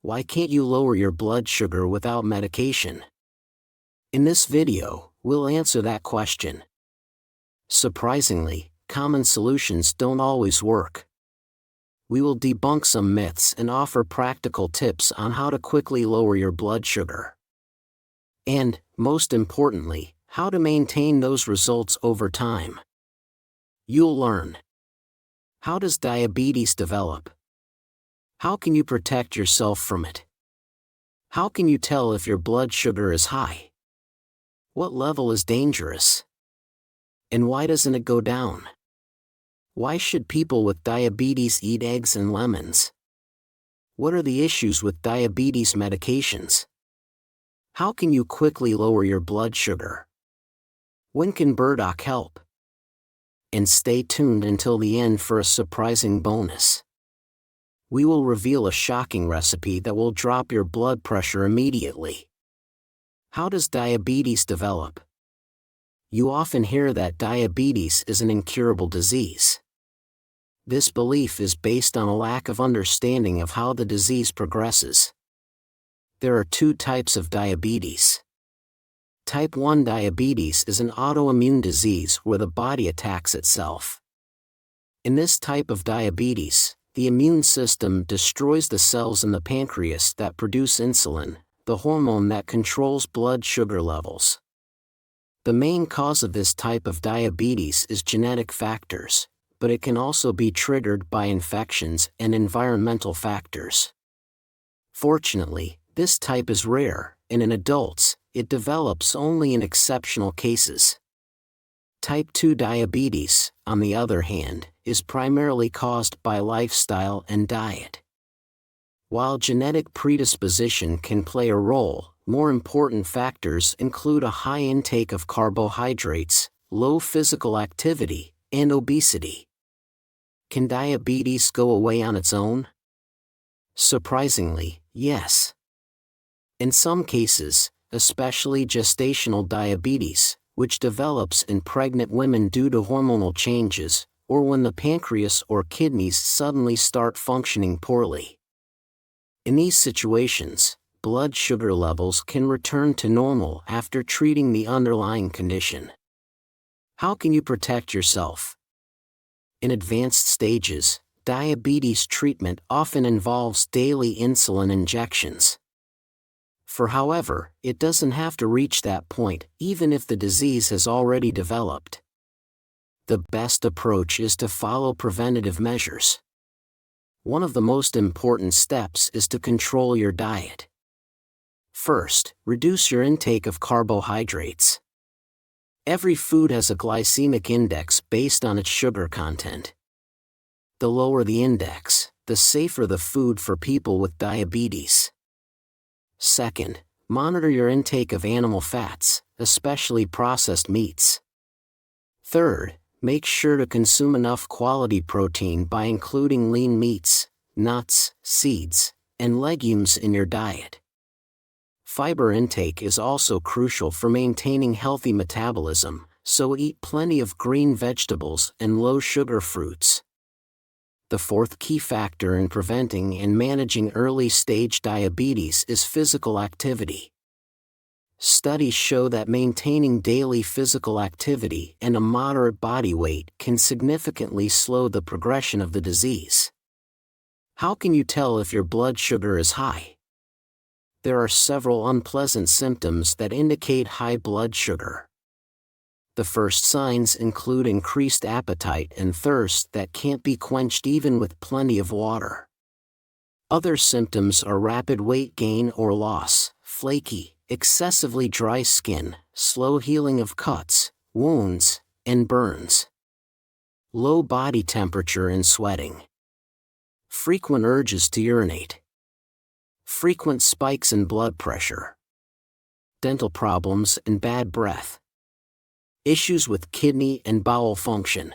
Why can't you lower your blood sugar without medication? In this video, we'll answer that question. Surprisingly, common solutions don't always work. We will debunk some myths and offer practical tips on how to quickly lower your blood sugar. And, most importantly, how to maintain those results over time. You'll learn. How does diabetes develop? How can you protect yourself from it? How can you tell if your blood sugar is high? What level is dangerous? And why doesn't it go down? Why should people with diabetes eat eggs and lemons? What are the issues with diabetes medications? How can you quickly lower your blood sugar? When can burdock help? And stay tuned until the end for a surprising bonus. We will reveal a shocking recipe that will drop your blood pressure immediately. How does diabetes develop? You often hear that diabetes is an incurable disease. This belief is based on a lack of understanding of how the disease progresses. There are two types of diabetes. Type 1 diabetes is an autoimmune disease where the body attacks itself. In this type of diabetes, the immune system destroys the cells in the pancreas that produce insulin, the hormone that controls blood sugar levels. The main cause of this type of diabetes is genetic factors, but it can also be triggered by infections and environmental factors. Fortunately, this type is rare, and in adults, it develops only in exceptional cases. Type 2 diabetes, on the other hand, is primarily caused by lifestyle and diet. While genetic predisposition can play a role, more important factors include a high intake of carbohydrates, low physical activity, and obesity. Can diabetes go away on its own? Surprisingly, yes. In some cases, especially gestational diabetes, which develops in pregnant women due to hormonal changes, or when the pancreas or kidneys suddenly start functioning poorly. In these situations, blood sugar levels can return to normal after treating the underlying condition. How can you protect yourself? In advanced stages, diabetes treatment often involves daily insulin injections. However, it doesn't have to reach that point, even if the disease has already developed. The best approach is to follow preventative measures. One of the most important steps is to control your diet. First, reduce your intake of carbohydrates. Every food has a glycemic index based on its sugar content. The lower the index, the safer the food for people with diabetes. Second, monitor your intake of animal fats, especially processed meats. Third, make sure to consume enough quality protein by including lean meats, nuts, seeds, and legumes in your diet. Fiber intake is also crucial for maintaining healthy metabolism, so eat plenty of green vegetables and low-sugar fruits. The fourth key factor in preventing and managing early-stage diabetes is physical activity. Studies show that maintaining daily physical activity and a moderate body weight can significantly slow the progression of the disease. How can you tell if your blood sugar is high? There are several unpleasant symptoms that indicate high blood sugar. The first signs include increased appetite and thirst that can't be quenched even with plenty of water. Other symptoms are rapid weight gain or loss, flaky, excessively dry skin, slow healing of cuts, wounds, and burns. Low body temperature and sweating. Frequent urges to urinate. Frequent spikes in blood pressure. Dental problems and bad breath. Issues with kidney and bowel function.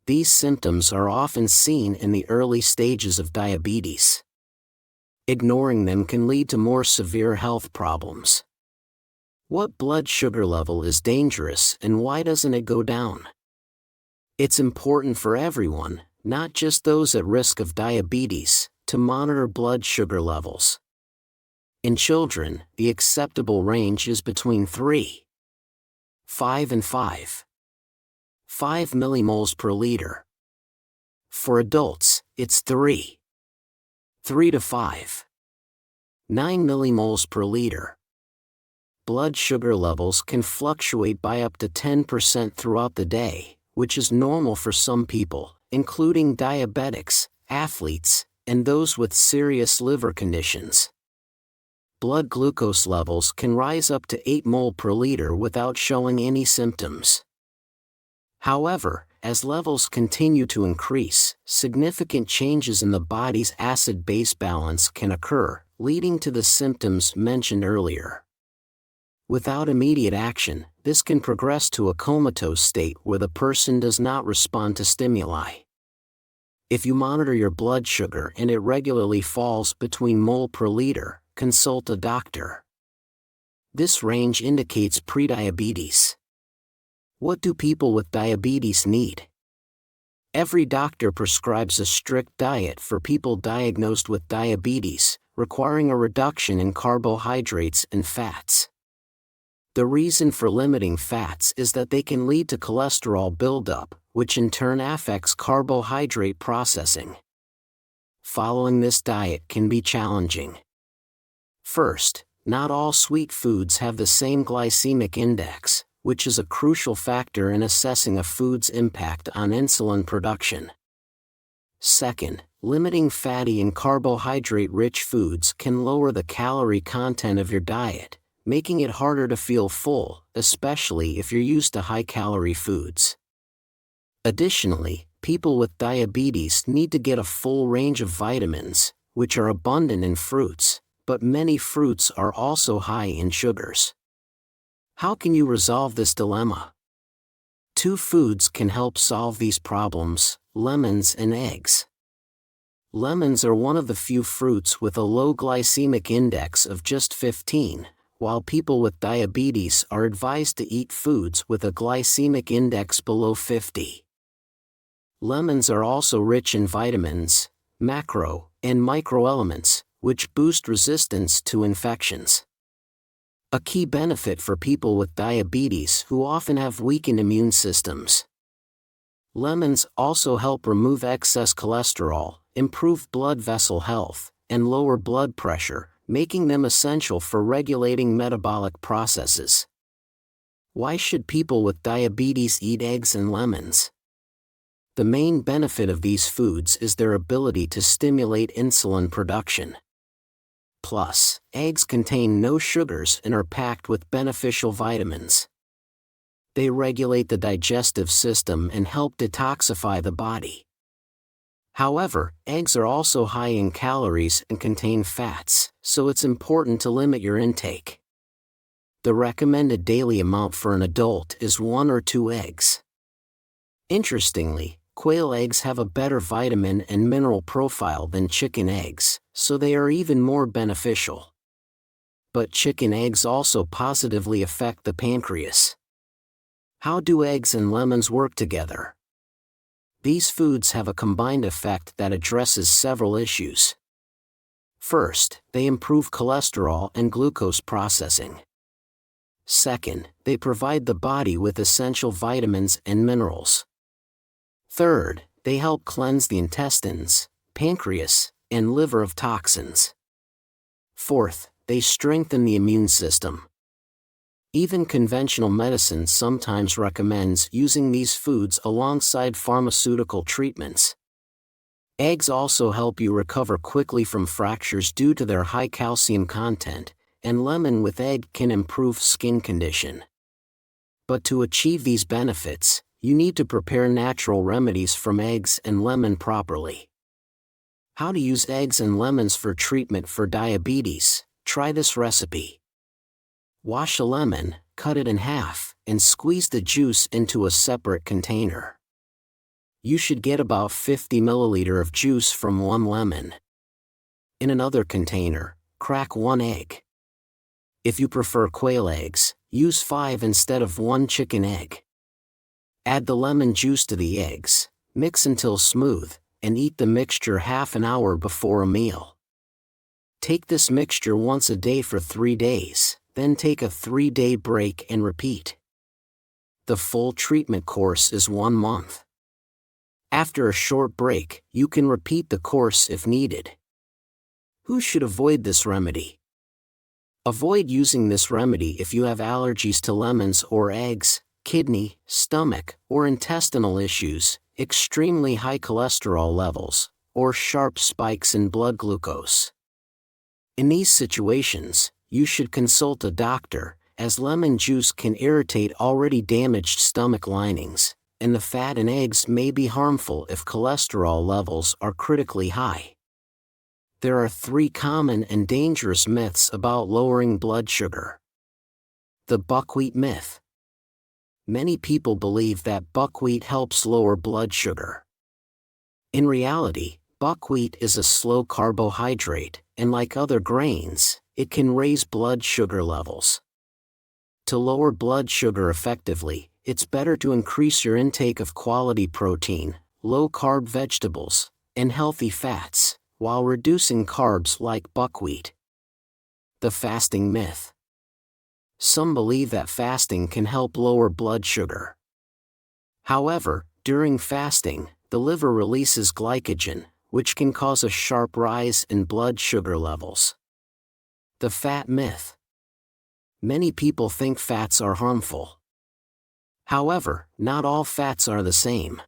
These symptoms are often seen in the early stages of diabetes. Ignoring them can lead to more severe health problems. What blood sugar level is dangerous and why doesn't it go down? It's important for everyone, not just those at risk of diabetes, to monitor blood sugar levels. In children, the acceptable range is between 3.5 and 5.5 millimoles per liter. For adults, it's 3 to 5.9 millimoles per liter. Blood sugar levels can fluctuate by up to 10% throughout the day, which is normal for some people, including diabetics, athletes, and those with serious liver conditions. Blood glucose levels can rise up to 8 mol per liter without showing any symptoms. However, as levels continue to increase, significant changes in the body's acid-base balance can occur, leading to the symptoms mentioned earlier. Without immediate action, this can progress to a comatose state where the person does not respond to stimuli. If you monitor your blood sugar and it regularly falls between mol per liter, consult a doctor. This range indicates prediabetes. What do people with diabetes need? Every doctor prescribes a strict diet for people diagnosed with diabetes, requiring a reduction in carbohydrates and fats. The reason for limiting fats is that they can lead to cholesterol buildup, which in turn affects carbohydrate processing. Following this diet can be challenging. First, not all sweet foods have the same glycemic index, which is a crucial factor in assessing a food's impact on insulin production. Second, limiting fatty and carbohydrate-rich foods can lower the calorie content of your diet, making it harder to feel full, especially if you're used to high-calorie foods. Additionally, people with diabetes need to get a full range of vitamins, which are abundant in fruits, but many fruits are also high in sugars. How can you resolve this dilemma? Two foods can help solve these problems: lemons and eggs. Lemons are one of the few fruits with a low glycemic index of just 15, while people with diabetes are advised to eat foods with a glycemic index below 50. Lemons are also rich in vitamins, macro and microelements, which boost resistance to infections. A key benefit for people with diabetes who often have weakened immune systems. Lemons also help remove excess cholesterol, improve blood vessel health, and lower blood pressure, making them essential for regulating metabolic processes. Why should people with diabetes eat eggs and lemons? The main benefit of these foods is their ability to stimulate insulin production. Plus, eggs contain no sugars and are packed with beneficial vitamins. They regulate the digestive system and help detoxify the body. However, eggs are also high in calories and contain fats, so it's important to limit your intake. The recommended daily amount for an adult is 1 or 2 eggs. Interestingly, quail eggs have a better vitamin and mineral profile than chicken eggs, so they are even more beneficial. But chicken eggs also positively affect the pancreas. How do eggs and lemons work together? These foods have a combined effect that addresses several issues. First, they improve cholesterol and glucose processing. Second, they provide the body with essential vitamins and minerals. Third, they help cleanse the intestines, pancreas, and liver of toxins. Fourth, they strengthen the immune system. Even conventional medicine sometimes recommends using these foods alongside pharmaceutical treatments. Eggs also help you recover quickly from fractures due to their high calcium content, and lemon with egg can improve skin condition. But to achieve these benefits, you need to prepare natural remedies from eggs and lemon properly. How to use eggs and lemons for treatment for diabetes? Try this recipe. Wash a lemon, cut it in half, and squeeze the juice into a separate container. You should get about 50 milliliters of juice from 1 lemon. In another container, crack 1 egg. If you prefer quail eggs, use 5 instead of 1 chicken egg. Add the lemon juice to the eggs, mix until smooth, and eat the mixture half an hour before a meal. Take this mixture once a day for 3 days, then take a 3-day break and repeat. The full treatment course is 1 month. After a short break, you can repeat the course if needed. Who should avoid this remedy? Avoid using this remedy if you have allergies to lemons or eggs, kidney, stomach, or intestinal issues, extremely high cholesterol levels, or sharp spikes in blood glucose. In these situations, you should consult a doctor, as lemon juice can irritate already damaged stomach linings, and the fat in eggs may be harmful if cholesterol levels are critically high. There are 3 common and dangerous myths about lowering blood sugar. The buckwheat myth. Many people believe that buckwheat helps lower blood sugar. In reality, buckwheat is a slow carbohydrate, and like other grains, it can raise blood sugar levels. To lower blood sugar effectively, it's better to increase your intake of quality protein, low-carb vegetables, and healthy fats, while reducing carbs like buckwheat. The fasting myth. Some believe that fasting can help lower blood sugar. However, during fasting, the liver releases glycogen, which can cause a sharp rise in blood sugar levels. The fat myth. Many people think fats are harmful. However, not all fats are the same.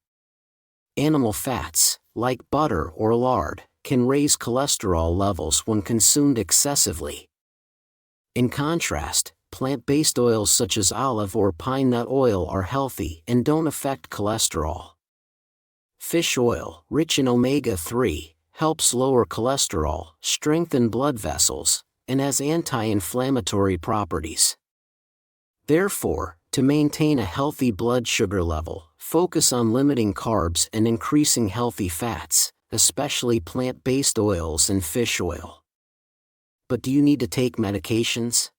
Animal fats, like butter or lard, can raise cholesterol levels when consumed excessively. In contrast, plant-based oils such as olive or pine nut oil are healthy and don't affect cholesterol. Fish oil, rich in omega-3, helps lower cholesterol, strengthen blood vessels, and has anti-inflammatory properties. Therefore, to maintain a healthy blood sugar level, focus on limiting carbs and increasing healthy fats, especially plant-based oils and fish oil. But do you need to take medications?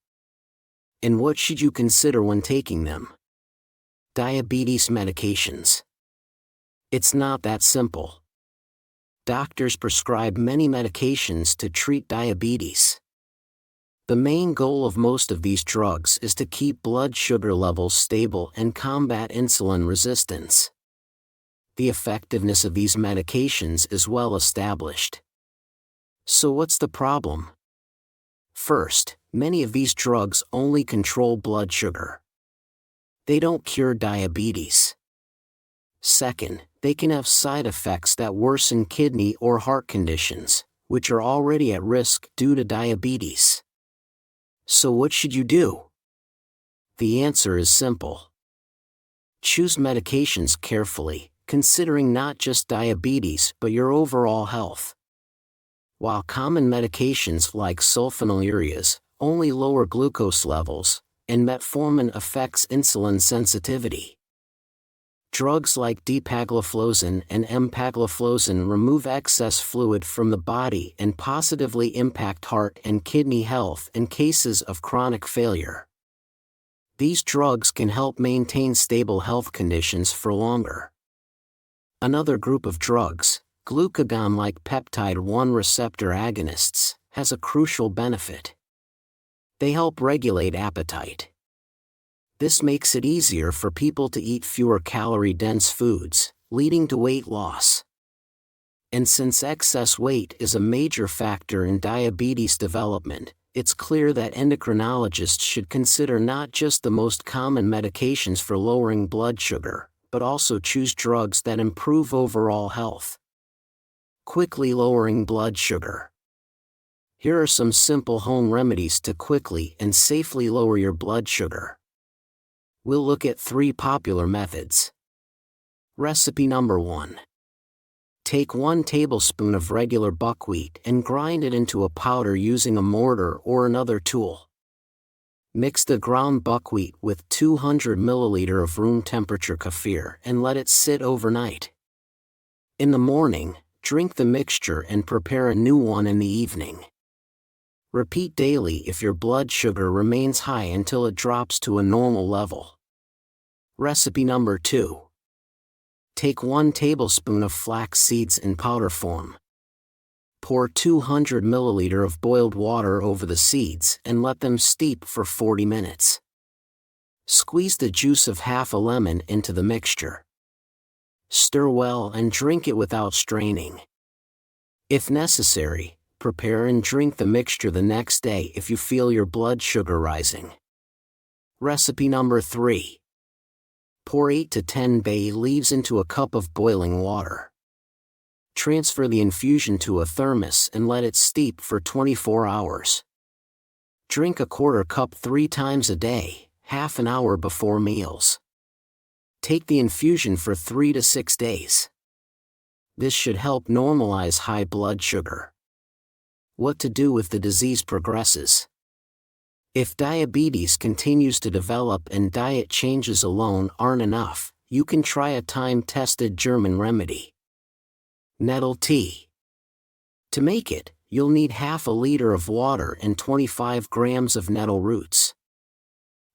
And what should you consider when taking them? Diabetes medications. It's not that simple. Doctors prescribe many medications to treat diabetes. The main goal of most of these drugs is to keep blood sugar levels stable and combat insulin resistance. The effectiveness of these medications is well established. So what's the problem? First, many of these drugs only control blood sugar. They don't cure diabetes. Second, they can have side effects that worsen kidney or heart conditions, which are already at risk due to diabetes. So what should you do? The answer is simple. Choose medications carefully, considering not just diabetes but your overall health. While common medications like sulfonylureas only lower glucose levels, and metformin affects insulin sensitivity. Drugs like dapagliflozin and empagliflozin remove excess fluid from the body and positively impact heart and kidney health in cases of chronic failure. These drugs can help maintain stable health conditions for longer. Another group of drugs, glucagon-like peptide 1 receptor agonists, has a crucial benefit. They help regulate appetite. This makes it easier for people to eat fewer calorie-dense foods, leading to weight loss. And since excess weight is a major factor in diabetes development, it's clear that endocrinologists should consider not just the most common medications for lowering blood sugar, but also choose drugs that improve overall health. Quickly lowering blood sugar. Here are some simple home remedies to quickly and safely lower your blood sugar. We'll look at 3 popular methods. Recipe number 1. Take 1 tablespoon of regular buckwheat and grind it into a powder using a mortar or another tool. Mix the ground buckwheat with 200 ml of room temperature kefir and let it sit overnight. In the morning, drink the mixture and prepare a new one in the evening. Repeat daily if your blood sugar remains high until it drops to a normal level. Recipe number 2. Take 1 tablespoon of flax seeds in powder form. Pour 200 ml of boiled water over the seeds and let them steep for 40 minutes. Squeeze the juice of half a lemon into the mixture. Stir well and drink it without straining. If necessary, prepare and drink the mixture the next day if you feel your blood sugar rising. Recipe number 3. Pour 8 to 10 bay leaves into a cup of boiling water. Transfer the infusion to a thermos and let it steep for 24 hours. Drink a quarter cup 3 times a day, half an hour before meals. Take the infusion for 3 to 6 days. This should help normalize high blood sugar. What to do if the disease progresses? If diabetes continues to develop and diet changes alone aren't enough, you can try a time-tested German remedy. Nettle tea. To make it, you'll need half a liter of water and 25 grams of nettle roots.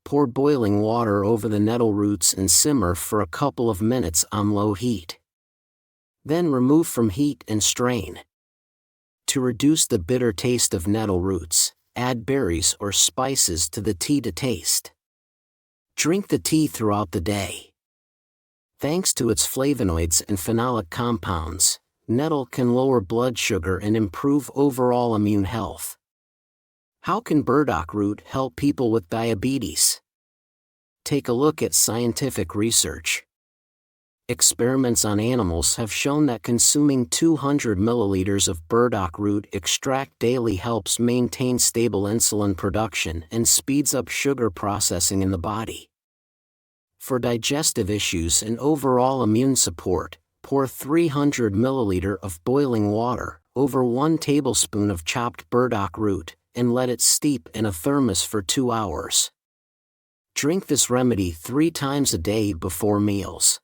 Pour boiling water over the nettle roots and simmer for a couple of minutes on low heat. Then remove from heat and strain. To reduce the bitter taste of nettle roots, add berries or spices to the tea to taste. Drink the tea throughout the day. Thanks to its flavonoids and phenolic compounds, nettle can lower blood sugar and improve overall immune health. How can burdock root help people with diabetes? Take a look at scientific research. Experiments on animals have shown that consuming 200 milliliters of burdock root extract daily helps maintain stable insulin production and speeds up sugar processing in the body. For digestive issues and overall immune support, pour 300 milliliter of boiling water over 1 tablespoon of chopped burdock root and let it steep in a thermos for 2 hours. Drink this remedy 3 times a day before meals.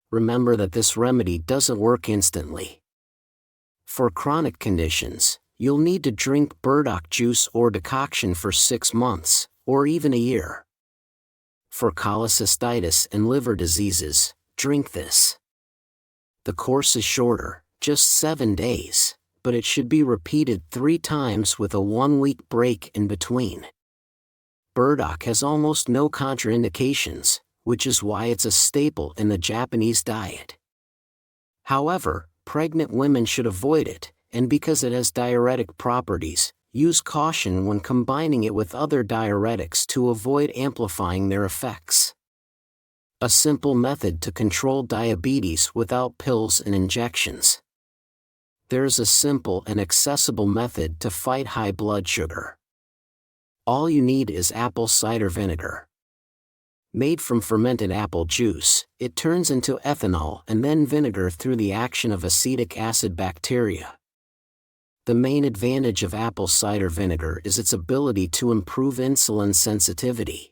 Remember that this remedy doesn't work instantly. For chronic conditions, you'll need to drink burdock juice or decoction for 6 months, or even a year. For cholecystitis and liver diseases, drink this. The course is shorter, just 7 days, but it should be repeated 3 times with a 1-week break in between. Burdock has almost no contraindications, which is why it's a staple in the Japanese diet. However, pregnant women should avoid it, and because it has diuretic properties, use caution when combining it with other diuretics to avoid amplifying their effects. A simple method to control diabetes without pills and injections. There's a simple and accessible method to fight high blood sugar. All you need is apple cider vinegar. Made from fermented apple juice, it turns into ethanol and then vinegar through the action of acetic acid bacteria. The main advantage of apple cider vinegar is its ability to improve insulin sensitivity.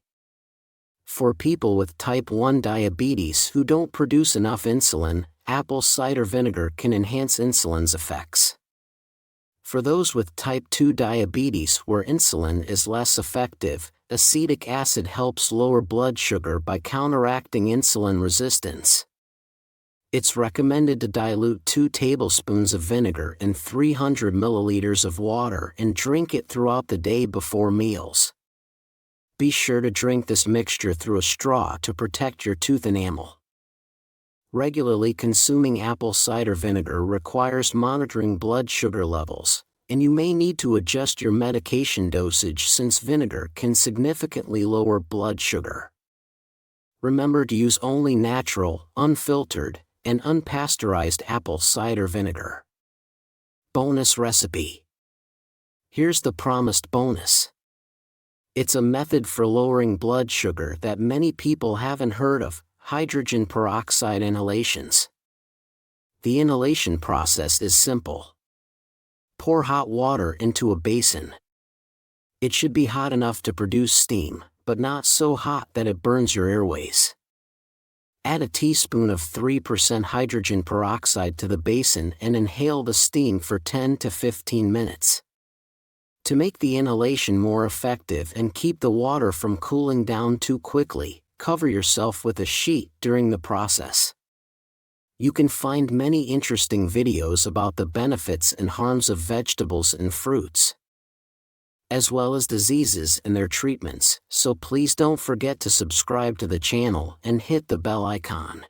For people with type 1 diabetes who don't produce enough insulin, apple cider vinegar can enhance insulin's effects. For those with type 2 diabetes where insulin is less effective, acetic acid helps lower blood sugar by counteracting insulin resistance. It's recommended to dilute 2 tablespoons of vinegar in 300 milliliters of water and drink it throughout the day before meals. Be sure to drink this mixture through a straw to protect your tooth enamel. Regularly consuming apple cider vinegar requires monitoring blood sugar levels, and you may need to adjust your medication dosage since vinegar can significantly lower blood sugar. Remember to use only natural, unfiltered, and unpasteurized apple cider vinegar. Bonus recipe. Here's the promised bonus. It's a method for lowering blood sugar that many people haven't heard of: hydrogen peroxide inhalations. The inhalation process is simple. Pour hot water into a basin. It should be hot enough to produce steam, but not so hot that it burns your airways. Add a teaspoon of 3% hydrogen peroxide to the basin and inhale the steam for 10 to 15 minutes. To make the inhalation more effective and keep the water from cooling down too quickly, cover yourself with a sheet during the process. You can find many interesting videos about the benefits and harms of vegetables and fruits, as well as diseases and their treatments, so please don't forget to subscribe to the channel and hit the bell icon.